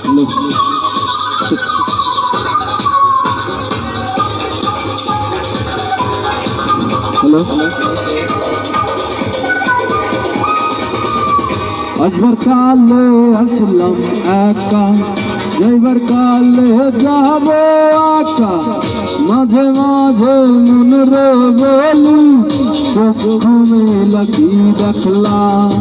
Hello, Azbar কালে আসলাম একা, যাইবার কালে যাব একা, মাঝে মাঝে মন রে বলি চোখ মেলা কি দেখলাম।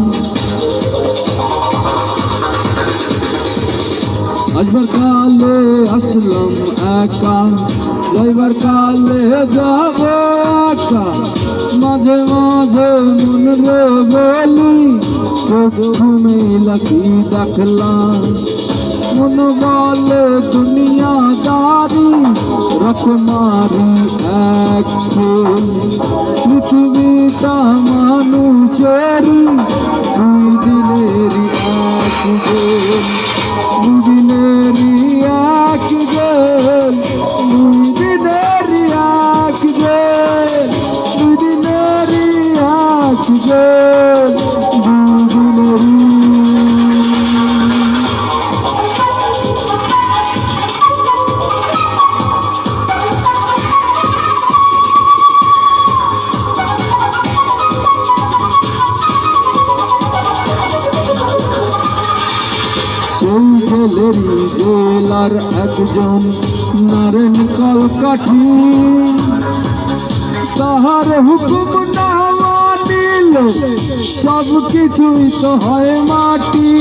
আজবার কালে আসলাম একা, যাইবার কালে যাব একা, মাঝে মাঝে মন রে বলি চোখ মেলা কি দেখলাম। মন বলে দুনিয়াদারি রকমারি এক ফুল, পৃথিবীটা মানুষেরই দুই দিনেরই এক গোল, দুই দিনেরই এক গোল, দুই দিনেরই এক গোল, দুই দিনেরই এক গোল, দুই দিনেরই। সেই জেলেরই জেলার একজন নারেন কলকাঠি, তাহার হুকুম না মানিলে সব কিছুই তো হয় মাটি।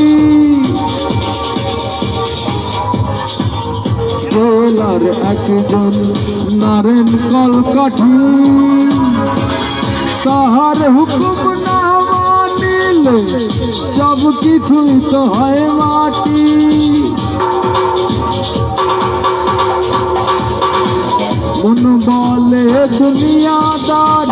জেলার একজন নারেন কলকাঠি, তাহার হুকুম না মানিলে সব কিছুই তো হয় মাটি। মন বলে দুনিয়াদার